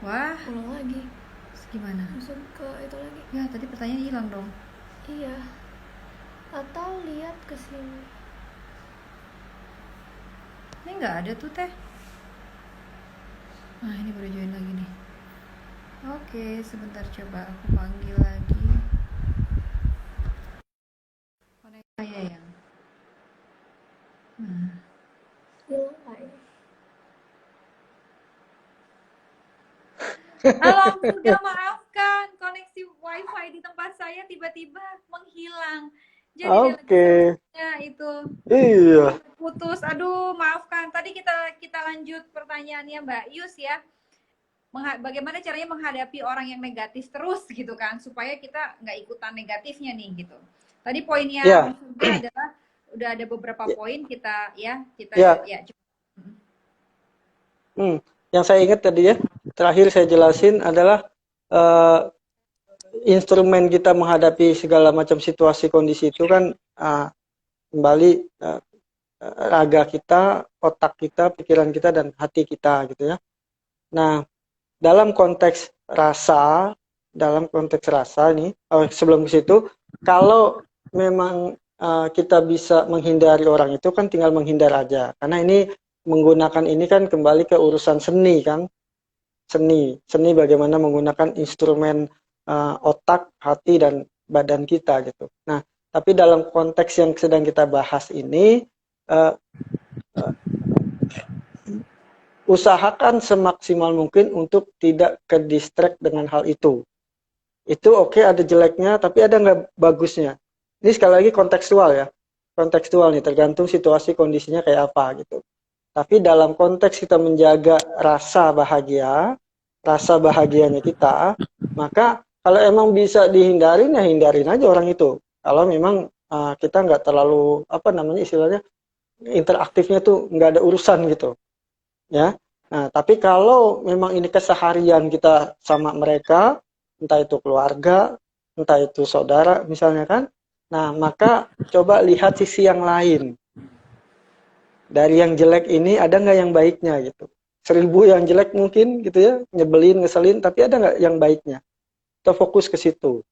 Wah, Ulang lagi. terus gimana? Masuk ke itu lagi. Ya, tadi pertanyaan hilang dong. Iya. Atau lihat ke sini. Ini nggak ada tuh teh. Nah, ini baru join lagi nih. Oke, sebentar coba aku panggil lagi. Koneksi saya yang. Nah. Hilang nggak ini? Alam surga, maafkan, koneksi wifi di tempat saya tiba-tiba menghilang. Jadi dia lagi Oke, selesai itu iya, putus. Aduh, maafkan. Tadi kita kita lanjut pertanyaannya Mbak Yus ya. Bagaimana caranya menghadapi orang yang negatif terus gitu kan, supaya kita nggak ikutan negatifnya nih gitu. Tadi poinnya Om ya, Surga adalah udah ada beberapa ya, poin kita ya kita ya. ya. Hmm. Yang saya ingat tadi ya, terakhir saya jelasin adalah eh, instrumen kita menghadapi segala macam situasi kondisi itu kan kembali raga kita, otak kita, pikiran kita, dan hati kita gitu ya. Nah, dalam konteks rasa, ini, sebelum ke situ, kalau memang kita bisa menghindari orang itu kan tinggal menghindar aja. Karena ini menggunakan ini kan kembali ke urusan seni kan, seni bagaimana menggunakan instrumen otak, hati dan badan kita gitu. Nah, tapi dalam konteks yang sedang kita bahas ini, uh, uh, usahakan semaksimal mungkin untuk tidak ke distract dengan hal itu. Itu oke, ada jeleknya, tapi ada nggak bagusnya. Ini sekali lagi kontekstual ya. Kontekstual nih, tergantung situasi kondisinya kayak apa gitu. Tapi dalam konteks kita menjaga rasa bahagianya kita, maka kalau emang bisa dihindarin, ya hindarin aja orang itu. Kalau memang kita nggak terlalu, apa namanya istilahnya, interaktifnya tuh nggak ada urusan gitu. Ya. Nah, tapi kalau memang ini keseharian kita sama mereka, entah itu keluarga, entah itu saudara misalnya kan, nah maka coba lihat sisi yang lain. Dari yang jelek ini ada nggak yang baiknya gitu. 1000 yang jelek mungkin gitu ya, nyebelin, ngeselin, tapi ada nggak yang baiknya? Kita fokus ke situ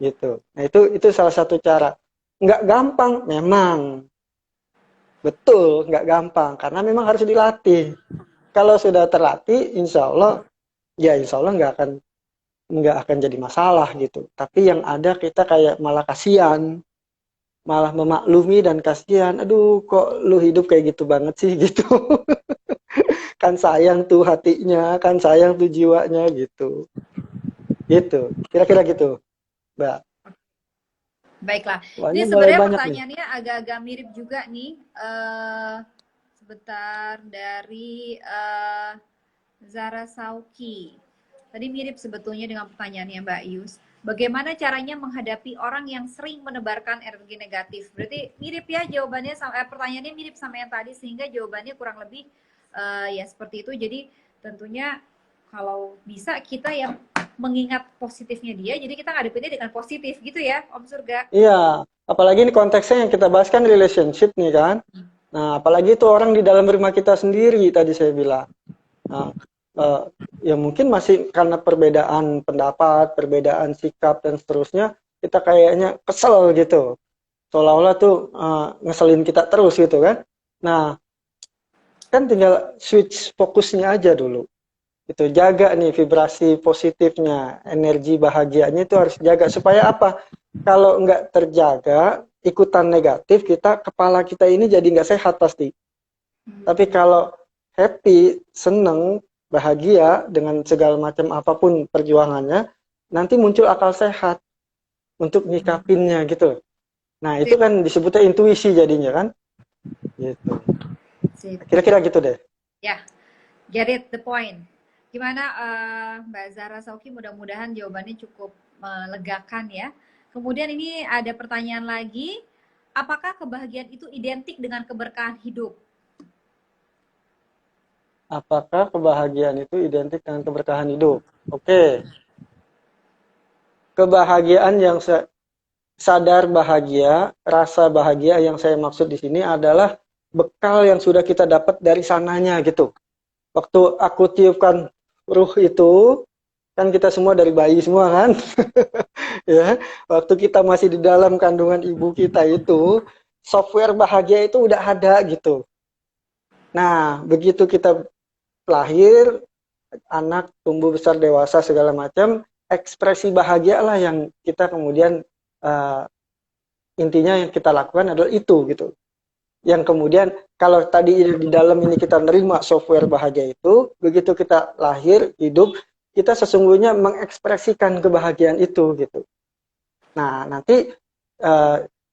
gitu. Nah itu salah satu cara. Nggak gampang, memang betul nggak gampang karena memang harus dilatih. Kalau sudah terlatih, insya Allah nggak akan jadi masalah gitu. Tapi yang ada kita kayak malah kasihan, malah memaklumi dan kasihan. Aduh, kok lu hidup kayak gitu banget sih gitu. Kan sayang tuh hatinya, kan sayang tuh jiwanya gitu. Gitu. Kira-kira gitu, Mbak. Baiklah, ini Soalnya mulai sebenarnya banyak nih. pertanyaannya agak-agak mirip juga nih. Sebentar dari Zara Sauki. Tadi mirip sebetulnya dengan pertanyaannya Mbak Yus. Bagaimana caranya menghadapi orang yang sering menebarkan energi negatif? Berarti mirip ya jawabannya, pertanyaannya mirip sama yang tadi, sehingga jawabannya kurang lebih ya seperti itu. Jadi tentunya kalau bisa kita yang mengingat positifnya dia, jadi kita ngadepinnya dengan positif gitu ya, Om Surga. Iya, apalagi ini konteksnya yang kita bahas kan relationship nih kan. Nah, apalagi itu orang di dalam rumah kita sendiri tadi saya bilang. Nah, eh, ya mungkin masih karena perbedaan pendapat, perbedaan sikap dan seterusnya, kita kayaknya kesel gitu. Seolah-olah tuh ngeselin kita terus gitu kan. Nah, kan tinggal switch fokusnya aja dulu. Itu jaga nih vibrasi positifnya, energi bahagianya itu harus jaga supaya apa? Kalau nggak terjaga, ikutan negatif kepala kita ini jadi nggak sehat pasti. Tapi kalau happy, seneng, bahagia dengan segala macam apapun perjuangannya, nanti muncul akal sehat untuk nyikapinnya gitu. Nah, itu Sip, kan disebutnya intuisi jadinya kan? Gitu. sip. Kira-kira gitu deh. Ya, get it the point. Gimana Mbak Zara Sauki, mudah-mudahan jawabannya cukup melegakan ya. Kemudian ini ada pertanyaan lagi, apakah kebahagiaan itu identik dengan keberkahan hidup? Apakah kebahagiaan itu identik dengan keberkahan hidup? Oke. Kebahagiaan yang sadar bahagia, rasa bahagia yang saya maksud di sini adalah bekal yang sudah kita dapat dari sananya gitu. Waktu aku tiupkan ruh itu kan kita semua dari bayi semua kan. Ya, waktu kita masih di dalam kandungan ibu kita itu software bahagia itu udah ada gitu. Nah, begitu kita lahir, anak tumbuh besar dewasa segala macam, ekspresi bahagia lah yang kita kemudian intinya yang kita lakukan adalah itu gitu. Yang kemudian kalau tadi di dalam ini kita nerima software bahagia itu, begitu kita lahir, hidup, kita sesungguhnya mengekspresikan kebahagiaan itu gitu. Nah, nanti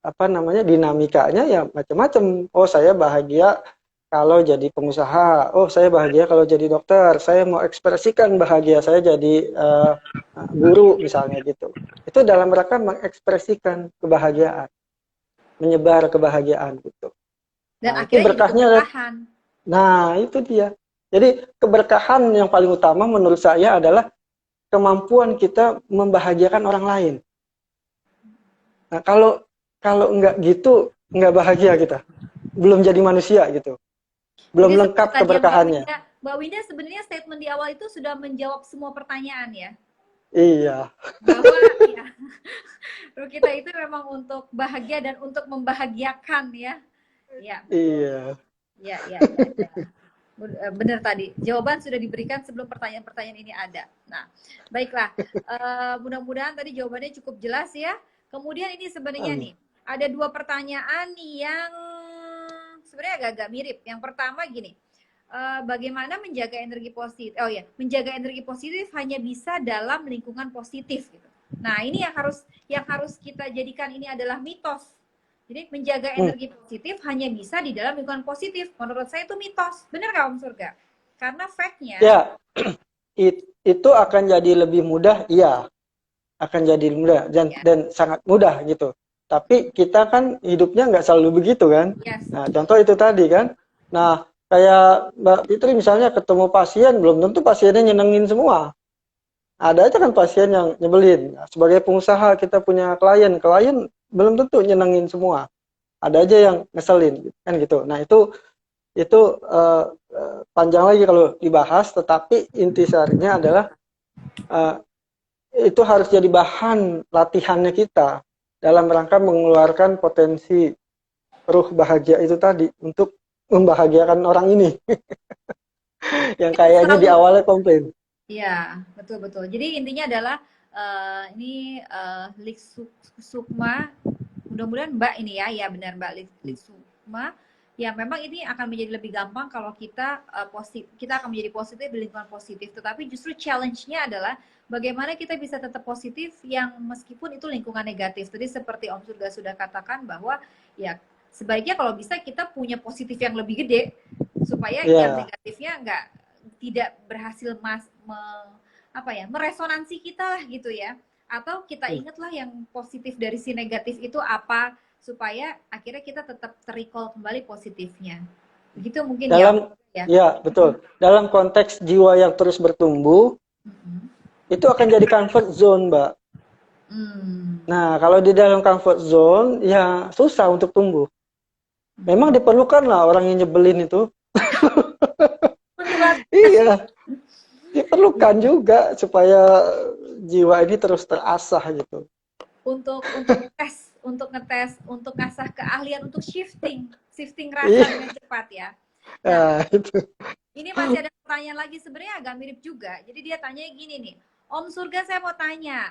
apa namanya dinamikanya ya macam-macam. Oh, saya bahagia kalau jadi pengusaha. Oh, saya bahagia kalau jadi dokter. Saya mau ekspresikan bahagia saya jadi guru misalnya gitu. Itu dalam rangka mengekspresikan kebahagiaan, menyebar kebahagiaan gitu. Dan Nah, itu akhirnya jadi berkahnya. keberkahan. Nah, itu dia. Jadi keberkahan yang paling utama menurut saya adalah kemampuan kita membahagiakan orang lain. Nah, kalau nggak gitu, nggak bahagia kita. Belum jadi manusia gitu. Belum Jadi lengkap seperti tadi yang keberkahannya. Mbak Winda sebenarnya statement di awal itu sudah menjawab semua pertanyaan ya. Iya. Bahwa ya, ruh kita itu memang untuk bahagia dan untuk membahagiakan ya. Ya, Iya. ya, ya, ya. Benar tadi. Jawaban sudah diberikan sebelum pertanyaan-pertanyaan ini ada. Nah, baiklah. Mudah-mudahan tadi jawabannya cukup jelas ya. Kemudian ini sebenarnya nih, ada dua pertanyaan yang sebenarnya agak-agak mirip. Yang pertama gini, bagaimana menjaga energi positif? Oh ya, menjaga energi positif hanya bisa dalam lingkungan positif gitu. Nah, ini yang harus kita jadikan ini adalah mitos. Jadi menjaga energi positif hanya bisa di dalam lingkungan positif. Menurut saya itu mitos. Benar nggak Om Surga? Karena fact-nya. Ya, itu akan jadi lebih mudah, iya. Akan jadi mudah dan sangat mudah gitu. Tapi kita kan hidupnya nggak selalu begitu kan. Yes. Nah, contoh itu tadi kan. Nah, kayak Mbak Fitri misalnya ketemu pasien, belum tentu pasiennya nyenengin semua. Ada aja kan pasien yang nyebelin. Nah, sebagai pengusaha kita punya klien belum tentu nyenengin semua. Ada aja yang ngeselin kan gitu. Nah, itu panjang lagi kalau dibahas, tetapi intisarinya adalah itu harus jadi bahan latihannya kita dalam rangka mengeluarkan potensi ruh bahagia itu tadi untuk membahagiakan orang ini yang kayaknya di awalnya komplain. Iya, betul-betul. Jadi intinya adalah ini Lik Sukma, mudah-mudahan Mbak ini ya benar Mbak Lik Sukma. Ya memang ini akan menjadi lebih gampang kalau kita kita akan menjadi positif di lingkungan positif. Tetapi justru challenge-nya adalah bagaimana kita bisa tetap positif yang meskipun itu lingkungan negatif. Tadi seperti Om Surga sudah katakan bahwa ya sebaiknya kalau bisa kita punya positif yang lebih gede supaya yang negatifnya tidak berhasil meresonansi kita lah gitu ya. Atau kita ingatlah yang positif dari si negatif itu apa supaya akhirnya kita tetap terrecall kembali positifnya. Begitu mungkin ya, betul. Dalam konteks jiwa yang terus bertumbuh, itu akan jadi comfort zone, Mbak. Nah, kalau di dalam comfort zone, ya susah untuk tumbuh. Memang diperlukan lah orang yang nyebelin itu. Iya, diperlukan juga supaya jiwa ini terus terasah gitu. Untuk ngetes, untuk ngasah keahlian untuk shifting rasa dengan cepat ya. Nah, itu. Ini masih ada pertanyaan lagi sebenarnya agak mirip juga. Jadi dia tanya gini nih, Om Surga saya mau tanya,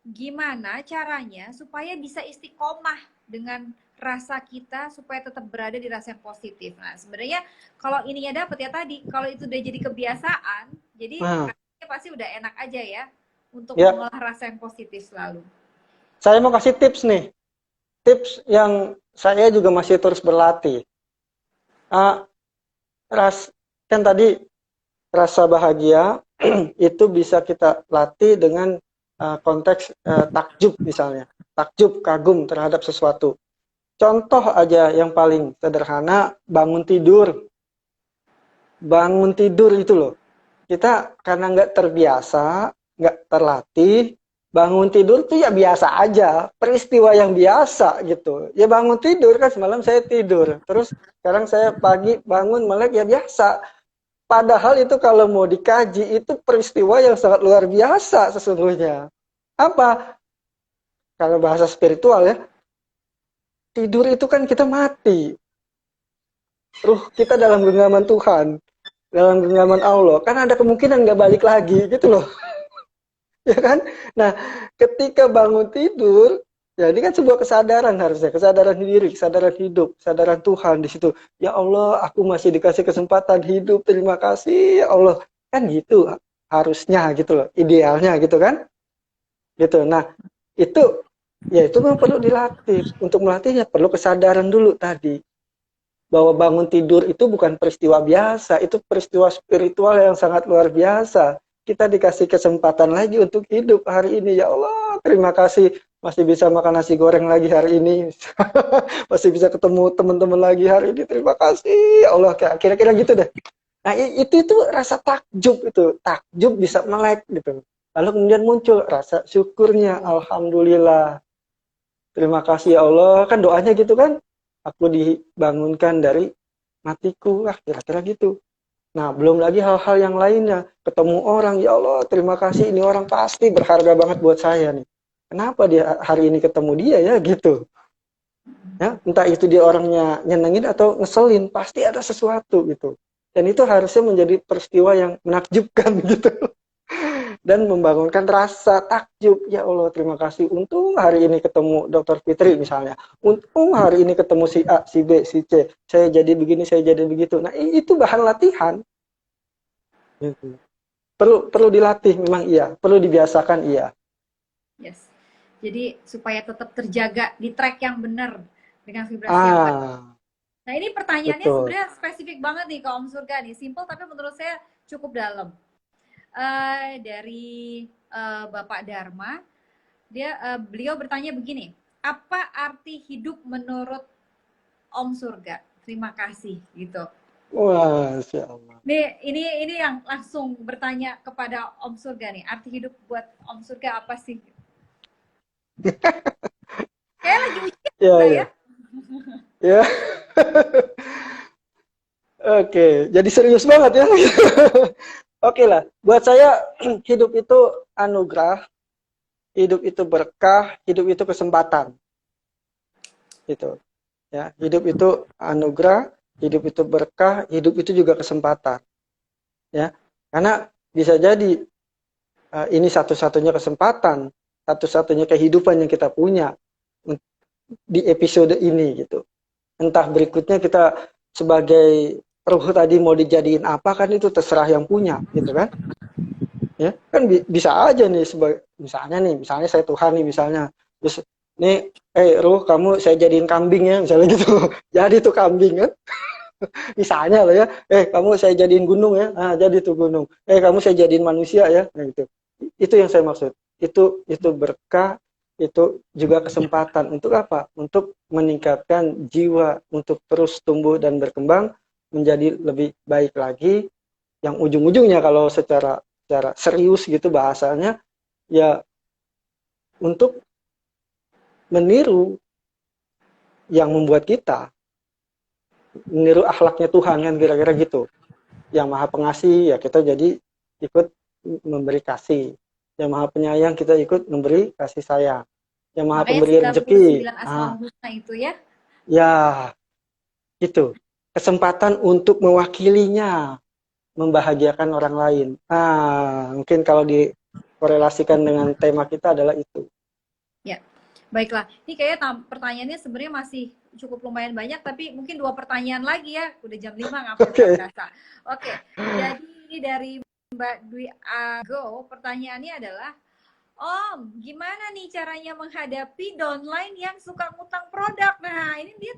gimana caranya supaya bisa istiqomah dengan rasa kita supaya tetap berada di rasa yang positif. Nah sebenarnya kalau ininya dapet ya tadi, kalau itu udah jadi kebiasaan, jadi pasti udah enak aja ya untuk mengolah rasa yang positif selalu. Saya mau kasih tips nih, tips yang saya juga masih terus berlatih. Kan tadi rasa bahagia itu bisa kita latih dengan konteks takjub misalnya, takjub, kagum terhadap sesuatu. Contoh aja yang paling sederhana, bangun tidur. Bangun tidur itu loh, kita karena nggak terbiasa, nggak terlatih, bangun tidur tuh ya biasa aja, peristiwa yang biasa gitu. Ya bangun tidur kan, semalam saya tidur, terus sekarang saya pagi bangun melek ya biasa. Padahal itu kalau mau dikaji, itu peristiwa yang sangat luar biasa sesungguhnya. Apa? Kalau bahasa spiritual ya, tidur itu kan kita mati. Ruh kita dalam genggaman Tuhan, dalam genggaman Allah. Kan ada kemungkinan nggak balik lagi gitu loh. Ya kan? Nah, ketika bangun tidur, ya ini kan sebuah kesadaran harusnya, kesadaran diri, kesadaran hidup, kesadaran Tuhan di situ. Ya Allah, aku masih dikasih kesempatan hidup, terima kasih ya Allah. Kan gitu harusnya gitu loh, idealnya gitu kan? Gitu. Nah, itu ya itu memang perlu dilatih. Untuk melatihnya perlu kesadaran dulu tadi. Bahwa bangun tidur itu bukan peristiwa biasa, itu peristiwa spiritual yang sangat luar biasa. Kita dikasih kesempatan lagi untuk hidup hari ini. Ya Allah, terima kasih masih bisa makan nasi goreng lagi hari ini. Masih bisa ketemu teman-teman lagi hari ini. Terima kasih. Ya Allah, kira-kira gitu deh. Nah, itu rasa takjub itu. Takjub bisa melek gitu. Lalu kemudian muncul rasa syukurnya. Alhamdulillah. Terima kasih ya Allah. Kan doanya gitu kan. Aku dibangunkan dari matiku. Kira-kira gitu. Nah, belum lagi hal-hal yang lainnya. Ketemu orang, ya Allah, terima kasih. Ini orang pasti berharga banget buat saya nih. Kenapa dia hari ini ketemu dia ya gitu. Ya, entah itu dia orangnya nyenengin atau ngeselin, pasti ada sesuatu gitu. Dan itu harusnya menjadi peristiwa yang menakjubkan gitu. Dan membangunkan rasa takjub. Ya Allah, terima kasih. Untung hari ini ketemu Dr. Fitri misalnya. Untung hari ini ketemu si A, si B, si C. Saya jadi begini, saya jadi begitu. Nah, itu bahan latihan. Gitu. Perlu dilatih memang iya. Perlu dibiasakan iya. Yes. Jadi supaya tetap terjaga di track yang benar dengan vibrasi yang baik. Nah, ini pertanyaannya Betul. sebenarnya spesifik banget nih ke Om Surga nih. Simple tapi menurut saya cukup dalam. Dari Bapak Dharma, beliau bertanya begini, apa arti hidup menurut Om Surga? Terima kasih gitu. Wah, Masya Allah. Ini yang langsung bertanya kepada Om Surga nih, arti hidup buat Om Surga apa sih? Kayak lagi ujian Ya, ya. ya. Ya. Oke, jadi serius banget ya. Oke lah, buat saya hidup itu anugerah, hidup itu berkah, hidup itu kesempatan. Gitu. Ya, hidup itu anugerah, hidup itu berkah, hidup itu juga kesempatan. Ya. Karena bisa jadi ini satu-satunya kesempatan, satu-satunya kehidupan yang kita punya di episode ini gitu. Entah berikutnya kita sebagai ruh tadi mau dijadiin apa kan itu terserah yang punya gitu kan. Ya, kan bisa aja nih sebagai misalnya saya Tuhan nih misalnya. Terus nih ruh kamu saya jadiin kambing ya misalnya gitu. Jadi tuh kambing kan. Misalnya lah ya, kamu saya jadiin gunung ya. Nah, jadi tuh gunung. Kamu saya jadiin manusia ya. Nah gitu. Itu yang saya maksud. Itu berkah, itu juga kesempatan untuk apa? Untuk meningkatkan jiwa, untuk terus tumbuh dan berkembang menjadi lebih baik lagi. Yang ujung-ujungnya kalau secara serius gitu bahasanya, ya untuk meniru yang membuat kita, meniru akhlaknya Tuhan kan kira-kira gitu. Yang Maha Pengasih ya kita jadi ikut memberi kasih. Yang Maha Penyayang kita ikut memberi kasih sayang. Yang Maha Pemberi rezeki. 99 Asmaul Husna itu ya. Ya, gitu. Kesempatan untuk mewakilinya, membahagiakan orang lain. Mungkin kalau dikorelasikan dengan tema kita adalah itu. Ya, baiklah. Ini kayaknya pertanyaannya sebenarnya masih cukup lumayan banyak, tapi mungkin 2 pertanyaan lagi ya. Udah jam 5 ngapain berasa. Oke, jadi ini dari Mbak Dwi Ago, pertanyaannya adalah, Om, gimana nih caranya menghadapi downline yang suka ngutang produk? Nah, ini dia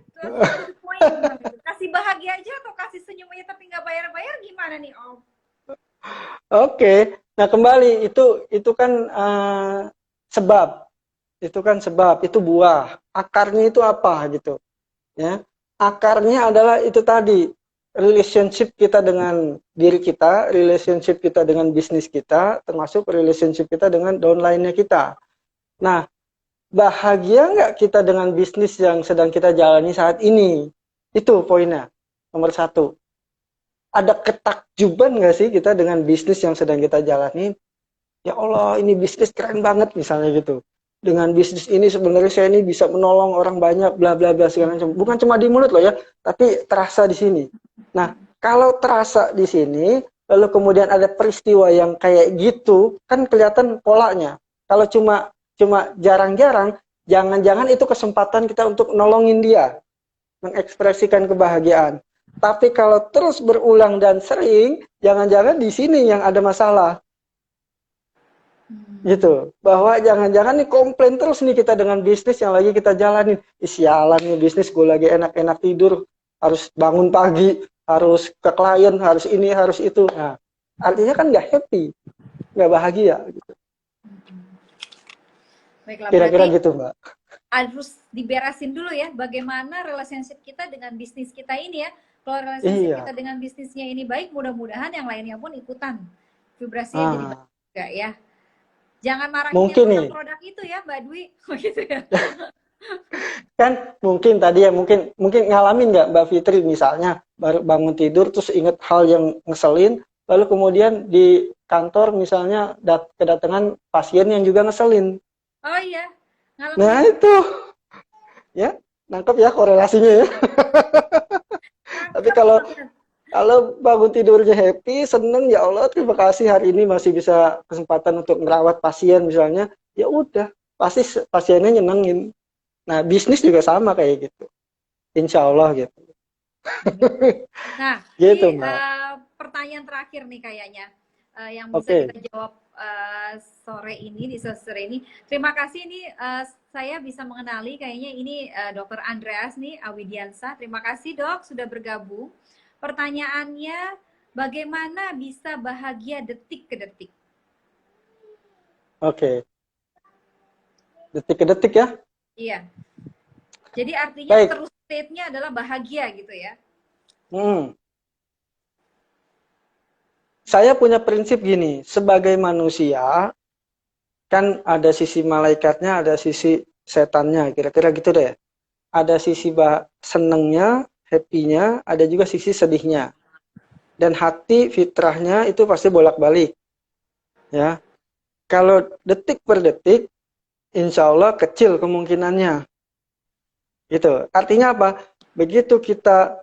poin. Kasih bahagia aja atau kasih senyum aja tapi nggak bayar-bayar gimana nih, Om? Oke, nah kembali itu kan sebab, itu buah. Akarnya itu apa gitu? Ya, akarnya adalah itu tadi relationship kita dengan diri kita, relationship kita dengan bisnis kita, termasuk relationship kita dengan downline-nya kita. Nah, bahagia nggak kita dengan bisnis yang sedang kita jalani saat ini? Itu poinnya, nomor 1. ada ketakjuban nggak sih kita dengan bisnis yang sedang kita jalani? Ya Allah, ini bisnis keren banget misalnya gitu. Dengan bisnis ini sebenarnya saya ini bisa menolong orang banyak, bla bla bla segala macam. Bukan cuma di mulut loh ya, tapi terasa di sini. Nah, kalau terasa di sini, lalu kemudian ada peristiwa yang kayak gitu, kan kelihatan polanya. Kalau cuma cuma jarang-jarang, jangan-jangan itu kesempatan kita untuk nolongin dia, mengekspresikan kebahagiaan. Tapi kalau terus berulang dan sering, jangan-jangan di sini yang ada masalah. Gitu. Bahwa jangan-jangan nih komplain terus nih kita dengan bisnis yang lagi kita jalanin. Sialan nih bisnis, gue lagi enak-enak tidur, harus bangun pagi, harus ke klien, harus ini, harus itu. Nah, artinya kan nggak happy, nggak bahagia. Gitu. Baiklah, Kira-kira berarti gitu, Mbak. harus diberesin dulu ya bagaimana relationship kita dengan bisnis kita ini ya. Kalau relationship Iya. kita dengan bisnisnya ini baik, mudah-mudahan yang lainnya pun ikutan vibrasinya jadi baik juga ya. Jangan marahin Mungkin yang nih. produk itu ya, Mbak Dwi. Gitu ya. Kan mungkin tadi ya mungkin ngalamin nggak Mbak Fitri misalnya baru bangun tidur terus inget hal yang ngeselin, lalu kemudian di kantor misalnya kedatangan pasien yang juga ngeselin. Oh iya, ngalamin. Nah itu ya, nangkep ya korelasinya ya. Tapi kalau bangun tidurnya happy, seneng, ya Allah terima kasih hari ini masih bisa kesempatan untuk merawat pasien misalnya, ya udah pasti pasiennya nyenengin. Nah bisnis juga sama kayak gitu, insya Allah gitu. Nah, Gitu, ini Mbak. pertanyaan terakhir nih kayaknya yang bisa kita jawab sore ini di sore ini. Terima kasih ini saya bisa mengenali kayaknya ini Dr. Andreas nih Awidiansa. Terima kasih Dok sudah bergabung. Pertanyaannya, bagaimana bisa bahagia detik ke detik? Oke. Detik ke detik ya. Iya. Jadi artinya terus state-nya adalah bahagia gitu ya. Saya punya prinsip gini, sebagai manusia kan ada sisi malaikatnya, ada sisi setannya, kira-kira gitu deh. Ada sisi senengnya, happy-nya, ada juga sisi sedihnya. Dan hati fitrahnya itu pasti bolak-balik. Ya. Kalau detik per detik, insya Allah kecil kemungkinannya. Gitu. Artinya apa? Begitu kita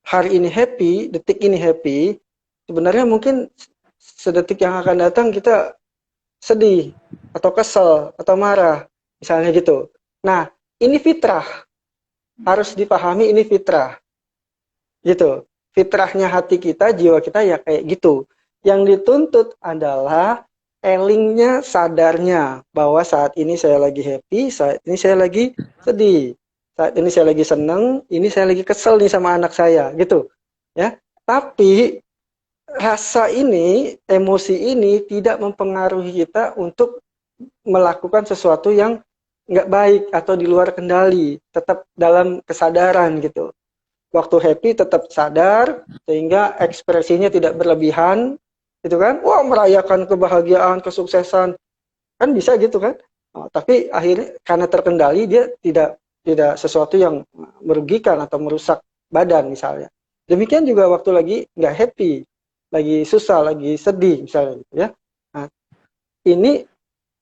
hari ini happy, detik ini happy, sebenarnya mungkin sedetik yang akan datang kita sedih atau kesel atau marah, misalnya gitu. Nah, ini fitrah. Harus dipahami ini fitrah. Gitu. Fitrahnya hati kita, jiwa kita ya kayak gitu. Yang dituntut adalah elingnya, sadarnya bahwa saat ini saya lagi happy, saat ini saya lagi sedih. Saat ini saya lagi seneng, ini saya lagi kesel nih sama anak saya, gitu. Ya. Tapi rasa ini, emosi ini tidak mempengaruhi kita untuk melakukan sesuatu yang nggak baik atau di luar kendali, tetap dalam kesadaran gitu. Waktu happy tetap sadar, sehingga ekspresinya tidak berlebihan, gitu kan? Wah, merayakan kebahagiaan, kesuksesan, kan bisa gitu kan? Tapi akhirnya karena terkendali dia tidak sesuatu yang merugikan atau merusak badan misalnya. Demikian juga waktu lagi nggak happy, lagi susah, lagi sedih misalnya gitu ya. Nah, ini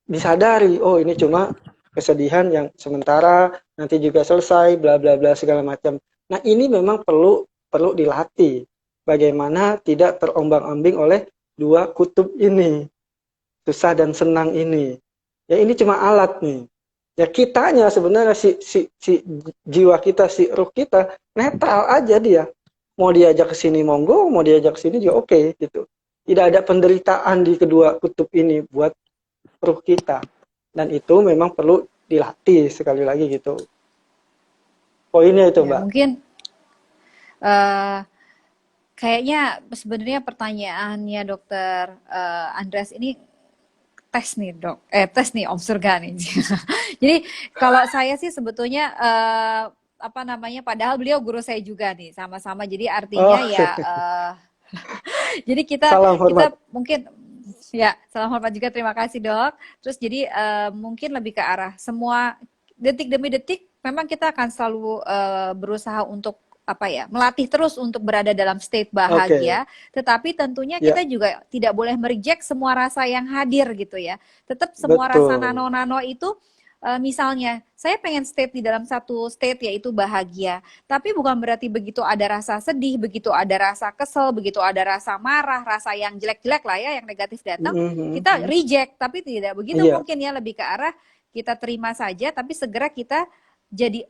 disadari, oh ini cuma kesedihan yang sementara, nanti juga selesai, bla bla bla segala macam. Nah, ini memang perlu dilatih. Bagaimana tidak terombang-ambing oleh dua kutub ini. Susah dan senang ini. Ya ini cuma alat nih. Ya kitanya sebenarnya si jiwa kita, si ruh kita netral aja dia. Mau diajak ke sini monggo, mau diajak ke sini juga oke gitu. Tidak ada penderitaan di kedua kutub ini buat ruh kita. Dan itu memang perlu dilatih sekali lagi gitu. Poinnya itu, Mbak. Mungkin kayaknya sebenarnya pertanyaannya Dokter Andreas ini tes nih Dok, tes nih Om Surga nih. Jadi kalau saya sih sebetulnya padahal beliau guru saya juga nih, sama-sama. Jadi artinya jadi kita mungkin ya salam hormat juga, terima kasih Dok. Terus jadi mungkin lebih ke arah semua detik demi detik memang kita akan selalu berusaha untuk apa ya, melatih terus untuk berada dalam state Oke. bahagia, tetapi tentunya Ya, kita juga tidak boleh mereject semua rasa yang hadir gitu ya. Tetap semua rasa betul. nano-nano itu, misalnya saya pengen state di dalam satu state yaitu bahagia, tapi bukan berarti begitu ada rasa sedih, begitu ada rasa kesel, begitu ada rasa marah, rasa yang jelek-jelek lah ya, yang negatif datang, kita Mhm. reject. Tapi tidak begitu, Iya, mungkin ya, lebih ke arah kita terima saja, tapi segera kita jadi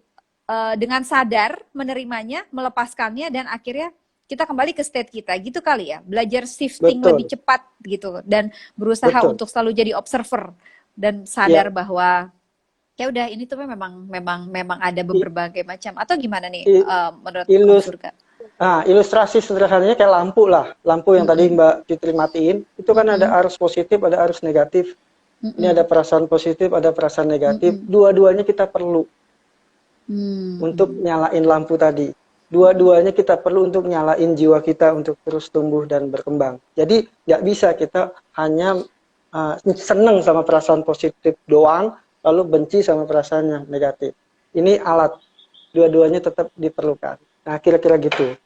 dengan sadar menerimanya, melepaskannya, dan akhirnya kita kembali ke state kita, gitu kali ya. Belajar shifting lebih betul, cepat gitu, dan berusaha betul. untuk selalu jadi observer dan sadar Ya, bahwa ya udah, ini tuh memang ada i- berbagai macam. Atau gimana nih i- menurut Om ilus, Surga? ilustrasi sederhananya kayak lampu lah. Lampu yang tadi Mm-mm, Mbak Fitri matiin, itu kan ada mm-mm, arus positif, ada arus negatif. Ini ada mm-mm, perasaan positif, ada perasaan negatif. mm-mm, Dua-duanya kita perlu untuk mm-mm. nyalain lampu tadi. Dua-duanya kita perlu untuk nyalain jiwa kita untuk terus tumbuh dan berkembang. Jadi nggak bisa kita hanya seneng sama perasaan positif doang, lalu benci sama perasaan yang negatif. Ini alat, dua-duanya tetap diperlukan. Nah, kira-kira gitu.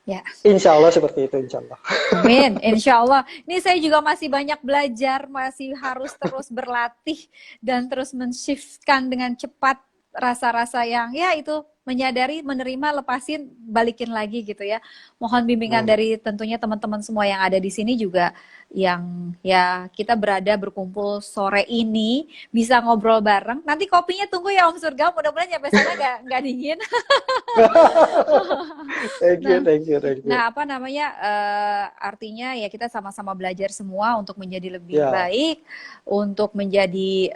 Ya, Insya Allah seperti itu, insya Allah. amin, insya Allah. Ini saya juga masih banyak belajar, masih harus terus berlatih dan terus men-shiftkan dengan cepat rasa-rasa yang ya itu, menyadari, menerima, lepasin, balikin lagi gitu ya. Mohon bimbingan Nah, dari tentunya teman-teman semua yang ada di sini juga, yang ya kita berada berkumpul sore ini bisa ngobrol bareng. Nanti kopinya tunggu ya Om Surga, mudah-mudahan nyampe sana nggak dingin. thank you, Nah, thank you, thank you. Nah, apa namanya? Artinya ya kita sama-sama belajar semua untuk menjadi lebih Ya, baik, untuk menjadi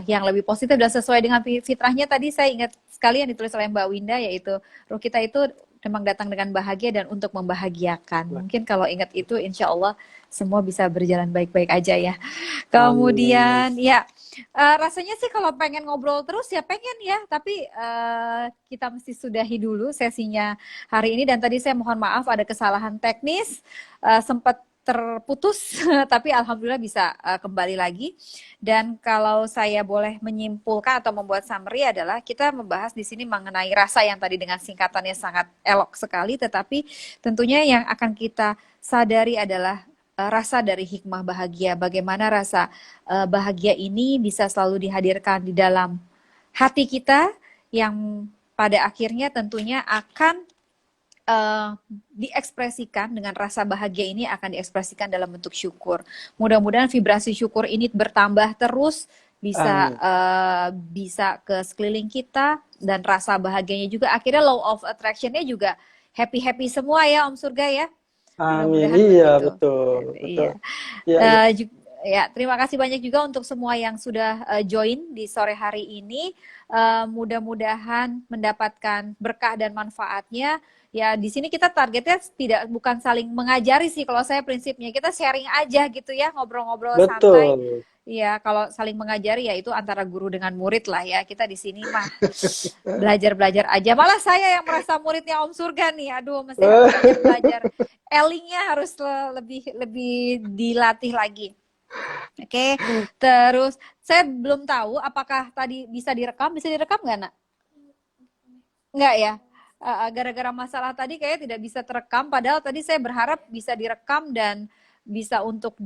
yang lebih positif dan sesuai dengan fitrahnya. Tadi saya ingat sekali yang ditulis oleh Mbak Winda, yaitu roh kita itu memang datang dengan bahagia dan untuk membahagiakan. Mungkin kalau ingat itu, insya Allah semua bisa berjalan baik-baik aja ya. amin. Kemudian ya, rasanya sih kalau pengen ngobrol terus ya pengen ya, tapi kita mesti sudahi dulu sesinya hari ini. Dan tadi saya mohon maaf ada kesalahan teknis, sempat terputus, tapi alhamdulillah bisa kembali lagi. Dan kalau saya boleh menyimpulkan atau membuat summary adalah kita membahas di sini mengenai rasa yang tadi dengan singkatannya sangat elok sekali, tetapi tentunya yang akan kita sadari adalah rasa dari hikmah bahagia. Bagaimana rasa bahagia ini bisa selalu dihadirkan di dalam hati kita, yang pada akhirnya tentunya akan diekspresikan dengan rasa bahagia ini, akan diekspresikan dalam bentuk syukur. Mudah-mudahan vibrasi syukur ini bertambah terus, bisa Amin. bisa ke sekeliling kita, dan rasa bahagianya juga akhirnya law of attraction-nya juga happy-happy semua ya Om Surga ya. Amin. Mudah-mudahan Iya, begitu. betul, betul. Iya. Iya, iya. Ya, terima kasih banyak juga untuk semua yang sudah join di sore hari ini. Mudah-mudahan mendapatkan berkah dan manfaatnya. Ya, di sini kita targetnya bukan saling mengajari sih, kalau saya prinsipnya kita sharing aja gitu ya, ngobrol-ngobrol santai. Betul. Ya, kalau saling mengajari ya itu antara guru dengan murid lah ya. Kita di sini mah belajar-belajar aja. Malah saya yang merasa muridnya Om Surga nih. Aduh, mesti harus banyak belajar. Elingnya harus lebih lebih dilatih lagi. Oke, terus saya belum tahu apakah tadi bisa direkam. Bisa direkam nggak, Nak? Nggak ya? Gara-gara masalah tadi kayak tidak bisa terekam. Padahal tadi saya berharap bisa direkam dan bisa untuk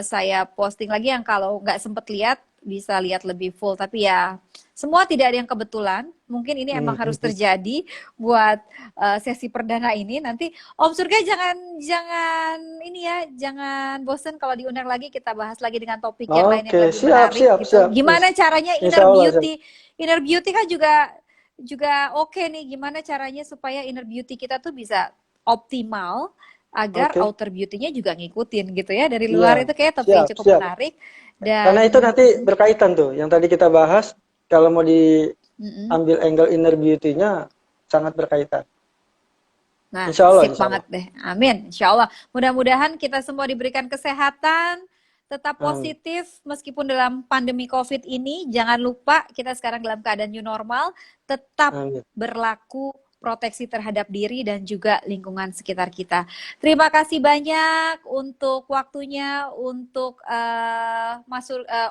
saya posting lagi, yang kalau nggak sempet lihat bisa lihat lebih full. Tapi ya semua tidak ada yang kebetulan. Mungkin ini emang harus terjadi buat sesi perdana ini. Nanti Om Surga jangan ini ya, jangan bosen kalau diundang lagi, kita bahas lagi dengan topik yang lain yang Oke, lebih siap, menarik siap, gitu. siap. Gimana caranya Insya inner Allah, siap. beauty? Inner beauty kan juga oke nih, gimana caranya supaya inner beauty kita tuh bisa optimal agar Oke, outer beauty-nya juga ngikutin gitu ya. Dari luar iya, itu kayak topik yang siap, cukup siap. menarik. Karena itu Dan nanti berkaitan tuh, yang tadi kita bahas, kalau mau mm-mm. diambil angle inner beauty-nya, sangat berkaitan. Nah, Insya Allah, sip insya Allah. banget deh. Amin. Insya Allah. Mudah-mudahan kita semua diberikan kesehatan, tetap Amin. positif meskipun dalam pandemi COVID ini. Jangan lupa kita sekarang dalam keadaan new normal, tetap Amin. berlaku proteksi terhadap diri dan juga lingkungan sekitar kita. Terima kasih banyak untuk waktunya, untuk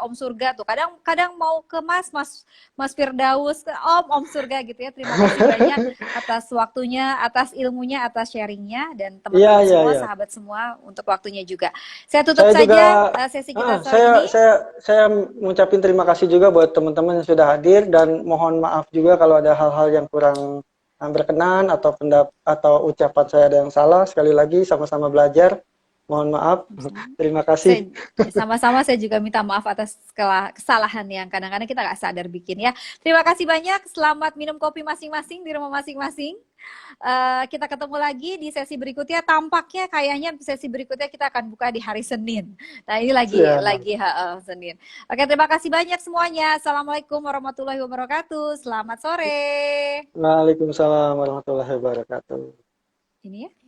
Om Surga tuh. Kadang mau ke Mas Firdaus, ke Om Surga gitu ya. Terima kasih banyak atas waktunya, atas ilmunya, atas sharingnya, dan Iya, teman-teman iya, semua, iya. sahabat semua untuk waktunya juga. Saya tutup Saya juga, saja sesi kita sore saya, ini. saya mengucapin terima kasih juga buat teman-teman yang sudah hadir dan mohon maaf juga kalau ada hal-hal yang kurang berkenan atau atau ucapan saya ada yang salah. Sekali lagi sama-sama belajar. Mohon maaf. Terima kasih. Sama-sama saya juga minta maaf atas kesalahan yang kadang-kadang kita nggak sadar bikin ya. Terima kasih banyak. Selamat minum kopi masing-masing di rumah masing-masing. Kita ketemu lagi di sesi berikutnya. Tampaknya kayaknya sesi berikutnya kita akan buka di hari Senin. Nah ini lagi Senin. Oke, terima kasih banyak semuanya. Assalamualaikum warahmatullahi wabarakatuh. Selamat sore. Waalaikumsalam warahmatullahi wabarakatuh. Ini ya.